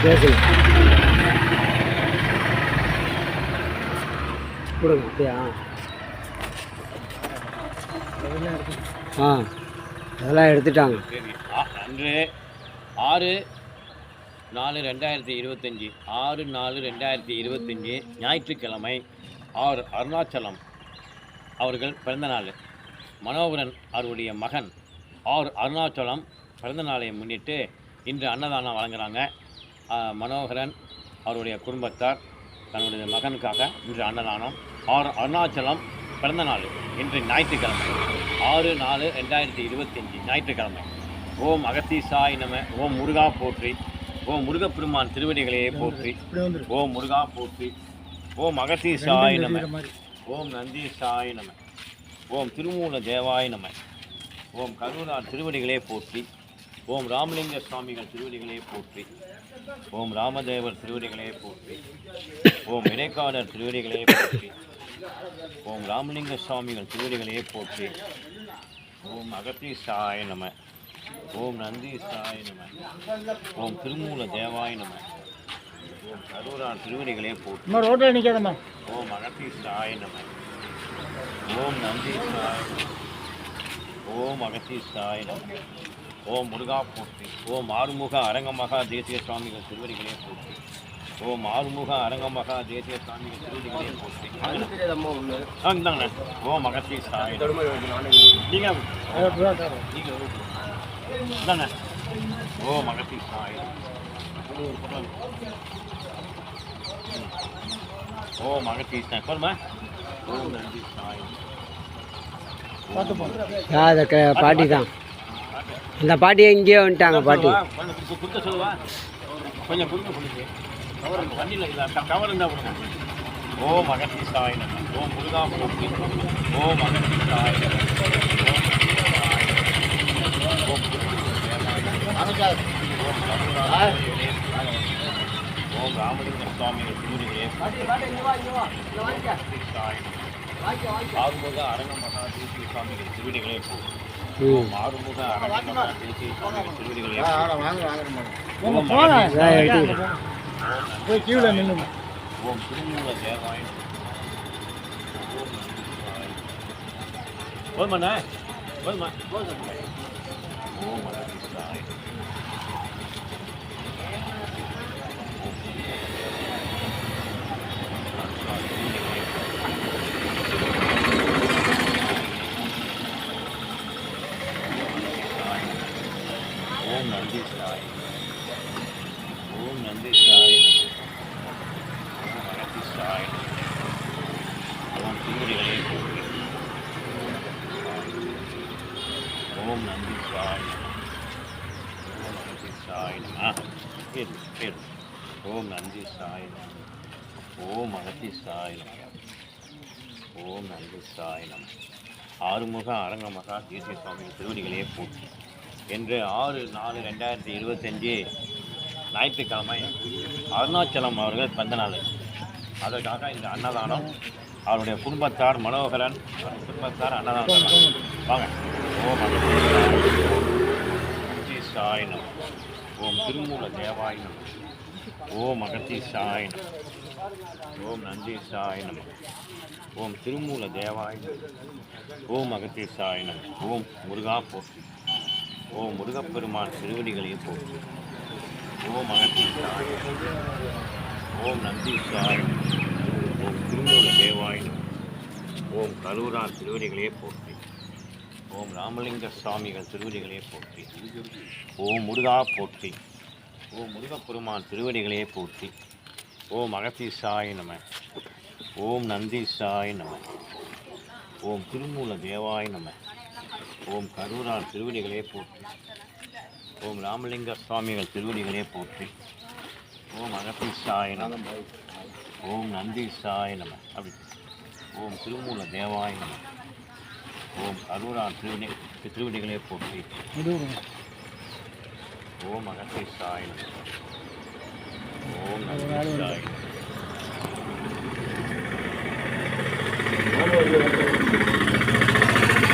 பேசுங்க கொடுங்க அப்படியா ஆ அதெல்லாம் எடுத்துட்டாங்க. அன்று 6/4/2025 6/4/2025 ஞாயிற்றுக்கிழமை அருணாச்சலம் அவர்கள் பிறந்தநாள். மனோகரன் அவருடைய மகன் அருணாச்சலம் பிறந்தநாளை முன்னிட்டு இன்று அன்னதானம் வழங்குகிறாங்க. மனோகரன் அவருடைய குடும்பத்தார் தன்னுடைய மகனுக்காக இன்று அன்னதானம். அருணாச்சலம் பிறந்தநாள் இன்று ஞாயிற்றுக்கிழமை 6/4/2025 ஞாயிற்றுக்கிழமை. ஓம் அகத்தீசாய் நம. ஓம் முருகா போற்றி. ஓம் முருகப்பெருமான் திருவடிகளையே போற்றி. ஓம் முருகா போற்றி. ஓம் அகத்தீசாய் நம. ஓம் நந்தீசாய் நம. ஓம் திருமூல தேவாய் நம. ஓம் கருணார் திருவடிகளே போற்றி. ஓம் ராமலிங்க சுவாமிகள் திருவடிகளே போற்றி. ஓம் ராமதேவர் திருவடிகளே போற்றி. ஓம் இணைக்காடர் திருவடிகளே போற்றி. ஓம் ராமலிங்க சுவாமிகள் திருவடிகளே போற்றி. ஓம் அகத்தீசாய நம. ஓம் நந்தீசாய நம. ஓம் திருமூல தேவாய் நம. ஓம் கருணார் திருவடிகளே போற்றி. ஓம் அகத்தீசாய நம. ஓம் நந்தீசாய நம. ஓம் அகத்தீசாய நம. ஓம் முருகா போற்றி. ஓம் ஆறுமுக அரங்கமகா தேசிய சுவாமிகள் திருவடிகளே போற்றி. ஓம் ஆறுமுக அரங்கமகா தேசிய சுவாமிகள் திருவடிகளே போற்றி. இந்தாங்கண்ணே. ஓம் அகத்தீசாய நீங்கள் இந்தாண்ணே. ஓம் அகத்தீசாய. ஓம் அகத்தீசாய சொல்லுமா. ஓம் நந்தீசாய. பாட்டி தான் அந்த பாட்டியை இங்கேயே வந்துட்டாங்க. பாட்டி குத்த சொல்லுவா கொஞ்சம் கொடுங்க கொடுங்க வண்டியில் கவர் இருந்தால் கொடுங்க. ஓம் அகத்தீசாய நம. ஓம் முருகா போற்றி. ஓம் அகத்தீசாய நம. ஓம் ராமலிங்க சுவாமிகள் திருவடிகளே ஆறுமுக அரங்கமகா தேசிய சுவாமிகள் திருவடிகளே போற்றி. ஓம் ஆறுமுக அரங்கமகா தேசிய சுவாமிகள் திருவடிகளே ஓம் திருமூல தேவாய போதுமாண்ணா போதுமா ஓம் அகத்தீசாய. ஓம் நந்தீசாய. ஓம் நந்தீசாய. ஓம் அகத்தீசாய. ஓம் திருவடிகளே போற்றி. ஓம் நந்தீசாய. ஓம் அகத்தீசாய நம. பேர் ஓம் நந்தீசாய. ஓம் அகத்தீசாய நம. ஓம் நந்தீசாய நம. ஆறுமுக அரங்கமகா தேசிய சுவாமிகள் திருவடிகளே போற்றி. என்று 6/4/2025 ஞாயிற்றுக்கிழமை அருணாச்சலம் அவர்கள் பிறந்தநாள். அதற்காக இந்த அன்னதானம் அவருடைய குடும்பத்தார் மனோகரன் குடும்பத்தார் அன்னதானம் வாங்க. ஓம் அகத்தீசாய நம. ஓம் திருமூல தேவாய நம. ஓம் அகத்தீசாய நம. ஓம் நந்தீசாய நம. ஓம் திருமூல தேவாய நம. ஓம் அகத்தீசாய நம. ஓம் முருகா போற்றி. ஓம் முருகப்பெருமான் திருவடிகளே போற்றி. ஓம் அகத்தீசாய. ஓம் நந்தீசாய. ஓம் திருமூல தேவாய. ஓம் கருணார் திருவடிகளே போற்றி. ஓம் ராமலிங்க சுவாமிகள் திருவடிகளே போற்றி. ஓம் முருகா போற்றி. ஓம் முருகப்பெருமான் திருவடிகளே போற்றி. ஓம் அகத்தீசாய நம. ஓம் நந்தீசாய நம. ஓம் திருமூல தேவாய நம. ஓம் கருணார் திருவடிகளே போற்றி. ஓம் ராமலிங்க சுவாமிகள் திருவடிகளே போற்றி. ஓம் அகத்தீசாய நம. ஓம் நந்தீசாய நம. அப்படி ஓம் திருமூல தேவாய நம. ஓம் கருணார் திருவடிகளே போற்றி. ஓம் அகத்தீசாய நம. ஓம் நந்தீசாய.